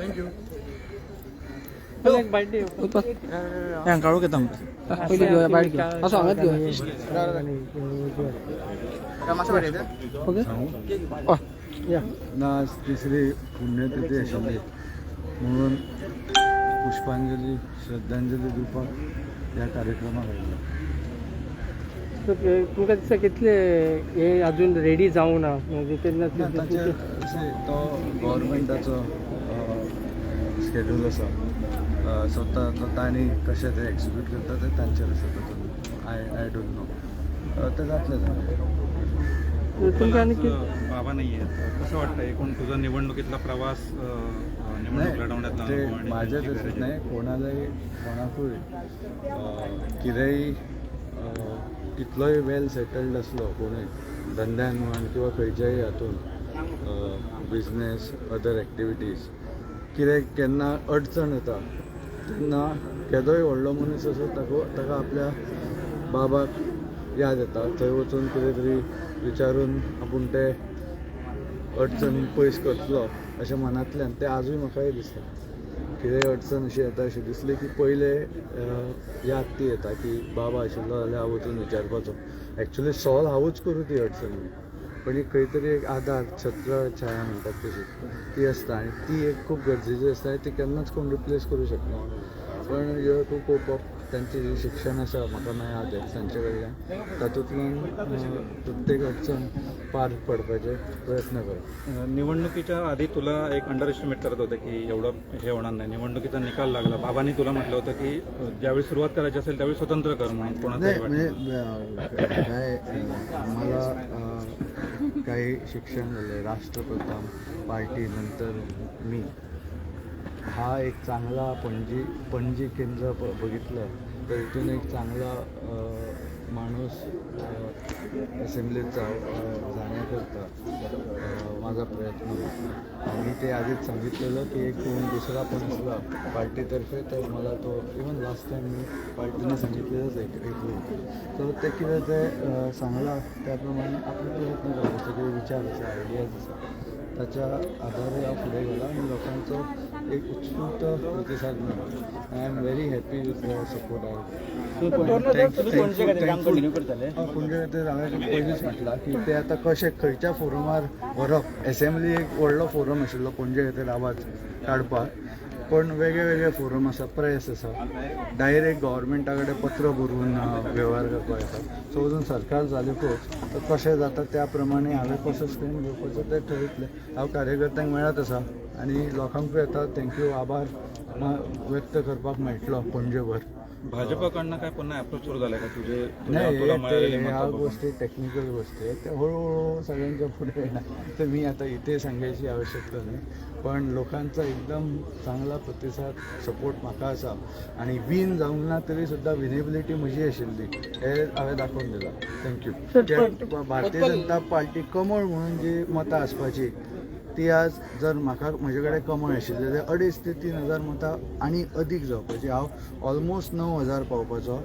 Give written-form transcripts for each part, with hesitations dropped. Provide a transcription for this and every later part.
Thank you. एक bite दे. काढू घेता पहिली घेऊया बाईट घेऊ. असं सांगत घेऊ. ओके. या. आज तिसरी पुण्यतिथी आशिल्ली म्हणून पुष्पांजली श्रद्धांजली दिवपाक ह्या कार्यक्रमाक आयिल्लो. तुमकां दिसता कितले हे अजून रेडी जावं ना म्हणजे तेन्ना ताचे तो गव्हर्मेंटाचो स्केड्यूल आसा. स्वता तांणी कशें ते एक्झिक्यूट करता ते तांचेर आसा. तातूंत आय डोंट नो ते जातलें. तुमकां आनी बाबा नाही आहेत कसं वाटतं एकूण तुझा निवडणुकीतला प्रवास निवडणूक लढवण्यातला ते अनुभव आणि माझ्या तुझी तसंच गरज नाही. कोणाकूय कितेंय कितलोय वेल सेटल्ड असलो कोणूय धंद्यान म्हण किंवा खंयच्याय हातून बिझनेस अदर एक्टिविटीज कितें केन्ना अडचण येता तेन्ना केदोय व्हडलो मनीस असो ताका आपल्या बाबाक याद येता. थंय वचून कितें तरी विचारून आपूण ते अडचण पयस करतलो अशें मनांतल्यान ते आजूय म्हाकाय दिसता. कितेंय अडचण अशी येता अशी दिसली की पयले याद ती येता की बाबा आशिल्लो जाल्यार हांव वचून विचारपाचो. एक्चुली सॉल्व हांवूच करूं ती अडचण पण एक खंय तरी एक आदार छत्र छाया म्हणटात तशी ती आसता आनी ती एक खूब गरजेची आसता. ती केन्नाच कोण रिप्लेस करूं शकना. पण you have to cope up. त्यांचे जे शिक्षण आसा म्हाका मेळ्ळा तांचे कडल्यान तातूंतल्यान प्रत्येक अडचण पार पडपाचे प्रयत्न करप. निवडणुकीच्या आधी तुला एक अंडर एस्टिमेट करत होते की एवढं हे होणार नाही. निवडणुकीचा निकाल लागला. बाबांनी तुला म्हटलं होतं की ज्यावेळी सुरुवात करायची असेल त्यावेळी स्वतंत्र कर म्हणून कोणाचं म्हणजे काय मला काही शिक्षण झाले राष्ट्रप्रथम पार्टी नंतर मी हा एक चांगला पणजी केंद्र बघितलं तर इथून एक चांगला माणूस असेंब्लीचा जाण्याकरता माझा प्रयत्न होता. मी ते आधीच सांगितलेलं की एक कोण दुसरा पण असला पार्टीतर्फे तर मला तो इवन लास्ट टाईम मी पार्टीने सांगितलेलंच ऐकलं तर ते कितें ते सांगला त्याप्रमाणे आपले प्रयत्न करायचे कितें विचार आसा आयडियाज आसा ताच्या आधारे हांव फुडें गेला आनी लोकांचो एक उत्स्फूर्त प्रतिसाद मेळ्ळो. I am very happy with the support पणजे खातीर हांवें पयलींच म्हटलां की ते आतां कशें खंयच्या फोरमार व्हरप. एसेंब्ली एक व्हडलो फोरम आशिल्लो पणजे खातीर आवाज काडपाक पण वेगळे वेगळे फोरम आसा प्रेस आसा डायरेक्ट गव्हर्मेंटा कडेन पत्र बरोवन वेव्हार करपाक येता. सो अजून सरकार जालेकूच तर कशें जाता त्या प्रमाणे हांवें कसो स्टँड घेवपाचो तें ठरयतलें. हांव कार्यकर्त्यांक मेळत आसा आनी लोकांकूय येता थँक्यू आभार व्यक्त करपाक मेळटलो पणजेभर. भाजपकडनं काय पुन्हा अप्रोच सुरू झाला का तुझे नाही ह्या गोष्टी टेक्निकल गोष्टी आहेत त्या हळूहळू सगळ्यांच्या पुढे येणार. तर मी आता इथे सांगायची आवश्यकता नाही पण लोकांचा एकदम चांगला प्रतिसाद सपोर्ट म्हाका आसा आनी विन जावंक ना तरी सुद्दां विनेबिलिटी म्हजी आशिल्ली हे हांवें दाखोवन दिलां. थँक्यू. भारतीय जनता पार्टी कमळ म्हणून जी मतां आसपाची ती आज जर म्हाका म्हजे कडेन कमळ आशिल्ले जाल्यार 2.5 ते 3,000 मतां आनी अदीक जावपाची. हांव ऑलमोस्ट 9,000 पावपाचो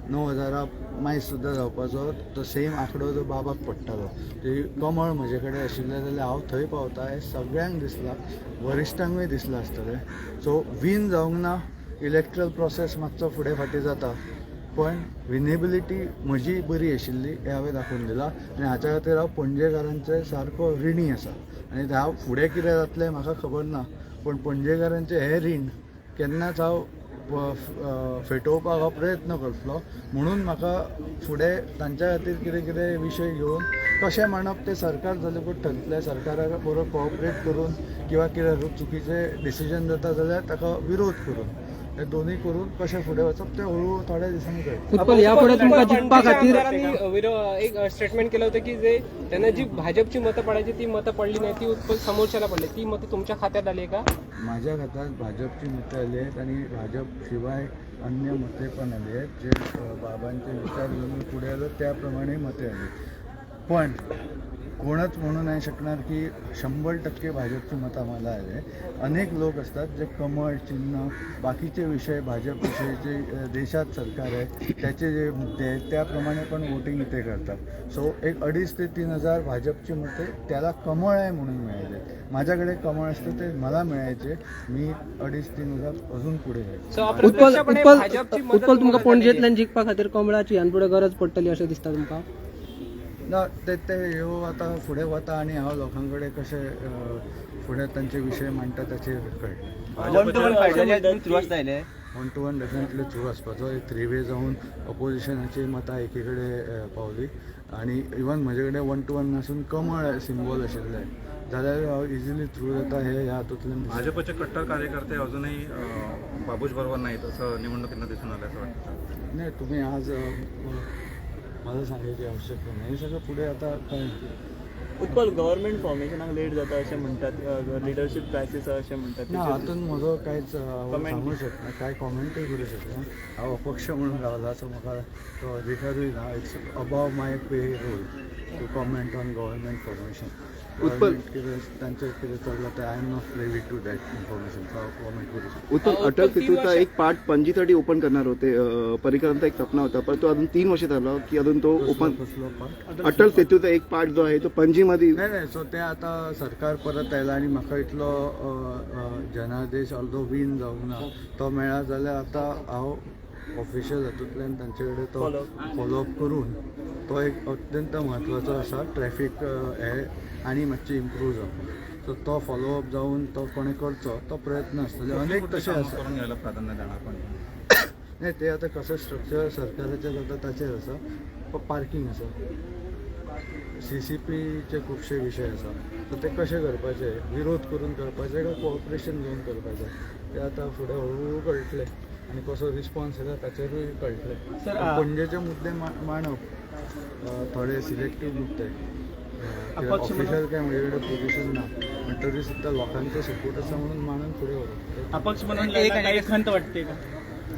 9,000 मायज सुद्दां जावपाचो. तो सेम आंकडो जो बाबाक पडटालो ती कमळ म्हजे कडेन आशिल्ले जाल्यार हांव थंय पावता हें सगळ्यांक दिसलां वरिश्ठांकूय दिसलां आसतलें. सो विन जावंक ना. इलेक्ट्रल प्रोसेस मातसो फुडें फाटीं जाता पण विनेबिलिटी म्हजी बरी आशिल्ली हें हांवें दाखोवन दिलां आनी हाच्या खातीर हांव पणजेकारांचे सारको रिणी आसा. आनी हांव फुडें कितें जातलें म्हाका खबर ना पण पणजेकारांचें हें रीण केन्नाच हांव फेटोवपाक हांव प्रयत्न करतलो. म्हणून म्हाका फुडें तांच्या खातीर कितें कितें विशय घेवन कशें मांडप तें सरकार जालेकूच ठरतलें. सरकारा बरोबर कोऑपरेट करून किंवा कितें चुकीचें डिसिजन जाता जाल्यार ताका विरोध करून हे दोन्ही करून कशें फुडें वचप ते हळूहळू थोड्या दिसांनी कळटा. उत्पल यापुढे तुमकां जिखपा खातीर एक स्टेटमेंट केलं होतं की जे त्यांना जी भाजपची मतं पडायची ती मतं पडली नाही ती उत्पल समोरच्याला पडली ती मतं तुमच्या खात्यात आली का? माझ्या खात्यात भाजपची मतं आली आहेत आणि भाजप शिवाय अन्य मते पण आली आहेत जे बाबांचे विचार घेऊन पुढे आलं त्याप्रमाणे मते आली. पण कोणच म्हणू नाही शकणार की 100% भाजपची मतं मला आहे. अनेक लोक असतात जे कमळ चिन्ह बाकीचे विषय भाजपविषयीचे देशात सरकार आहे त्याचे जे मुद्दे आहेत त्याप्रमाणे पण वोटिंग इथे करतात. सो एक 2,500 ते 3,000 भाजपची मते त्याला कमळ आहे म्हणून मिळाले. माझ्याकडे कमळ असतं ते मला मिळायचे. मी 2,500-3,000 अजून पुढे जायचे. So, उत्पल अप्रत्यक्षपणे उत्पल भाजपची मदत उत्पल तुमका तुम्हाला पणजेंतल्यान जिखपा खातीर कमळाची ह्यान फुडें गरज पडटली अशें दिसता तुमकां? ना ते ह्यो आता फुडें वता आणि हांव लोकांकडे कशे फुडें तांचे विशय मांडटा ताचेर कळटा. 1-to-1 definitely through आसपाचो. एक 3 वे जावन ऑपोजिशनाची मतां एकी कडेन पावली आणि इवन म्हजे कडेन 1-to-1 आसून कमळ सिम्बॉल आशिल्लें जाल्यार हांव इजिली थ्रू जाता हे ह्या हातूंतल्यान. भाजपचे कट्टर कार्यकर्ते अजूनही बाबूश बरोबर नाहीत असं निवडणुकीनं दिसून आलं असं वाटतं. नाही तुम्ही आज मला सांगायची आवश्यकता नाही. हे सगळं पुढे आता काय उत्पल गव्हर्नमेंट फॉर्मेशनाक लेट जाता अशें म्हणटात, लिडरशीप क्रायसीस अशें म्हणटात. ना हातून म्हजो कांयच सांगूंक शकना, कांय कॉमेंटूय करूं शकना. हांव अपक्ष म्हणून रावला सो म्हाका तो अधिकारूय ना. It's above my payroll to comment on government formation. कितें तांचें कितें चल्लां तें I am not privy to that information. So हांव कॉमेंट करूं शकता. उत्पल अटल सेतूचा एक पार्ट पणजीसाठी ओपन करणार होते. पर्रिकरांचा एक सपना होता पण तो अजून 3 वर्ष झालं की अजून तो ओपन. कसलो पार्ट? अटल सेतूचा एक पार्ट जो आहे तो पणजीमध्ये. नाही सो ते आता सरकार परत आयला आणि म्हाका इतलो जनादेश ऑल्दो विन जावंक ना तो मेळ्ळा जाल्यार आतां हांव ऑफिशियल हातूंतल्यान तांचे कडेन तो फॉलोअप करून तो एक अत्यंत म्हत्वाचो आसा. ट्रॅफीक हे आनी मातशें इम्प्रूव जावंक. सो तो फॉलोअप जावन तो कोणें करचो तो प्रयत्न आसतले. अनेक तशे आसा. करून घ्यायला प्राधान्य देणार पण नाही ते आता कसं स्ट्रक्चर सरकाराचें जाता ताचेर आसा. पार्किंग आसा, CCPचे खुबशे विशय आसा. सो ते कशें करपाचे, विरोध करून करपाचे काय कोऑपरेशन घेवन करपाचें ते आतां फुडें हळू कळटलें आनी कसो रिस्पॉन्स येता ताचेरूय कळटलें. पणजेचे मुद्दे मांडप थोडे सिलेक्टीव मुद्दे. ऑफिशियल काय म्हजे कडेन पोजिशन ना पण तरी सुद्दां लोकांचो सपोर्ट आसा म्हणून मांडून फुडें व्हरप. अपक्ष म्हणून लढण्याची काही खंत वाटते का?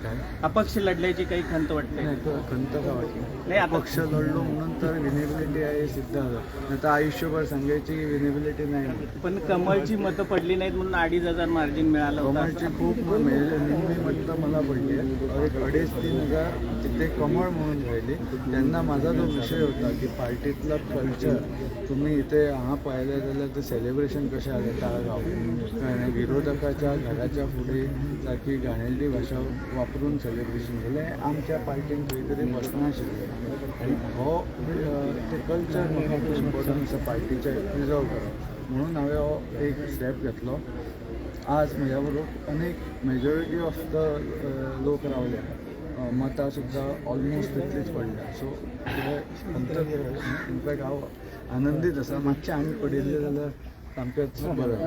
काय अपक्ष लढण्याची काही खंत वाटते? नाही खंत का वाटली. नाही, आता- पक्ष लढलो म्हणून तर विनेबिलिटी आहे सिद्ध झालं. नाही तर आयुष्यभर सांगायची की विनेबिलिटी नाही. पण कमळची मतं पडली नाहीत म्हणून 2,500 मार्जिन मिळालं होतं. कमळची खूप निम्मी मतं मला पडली आहे. एक 2,500-3,000 तिथे कमळ म्हणून राहिली. त्यांना माझा जो विषय होता की पार्टीतला कल्चर तुम्ही इथे हांगा पाहिलं जाल्यार ते सेलिब्रेशन कशें जालें ताळगांव. विरोधकाच्या घराच्या फुडें सारकी घाणेरडी भाशा वापरून सेलिब्रेशन केलें. आमच्या पार्टीन खंय तरी बसनाशिल्लें आनी हो ते कल्चर म्हाका खूब इम्पॉर्टंट आसा पार्टीचे प्रिजर्व करप म्हणून हांवें हो एक स्टेप घेतलो. आज म्हज्या बरोबर अनेक मेजॉरिटी ऑफ द लोक रावले. मतां सुद्दां ऑलमोस्ट तितलीच पडल्या. सो इनफॅक्ट हांव आनंदीत आसा. मातशें आनी पडिल्लें जाल्यार सामकेंच बरें.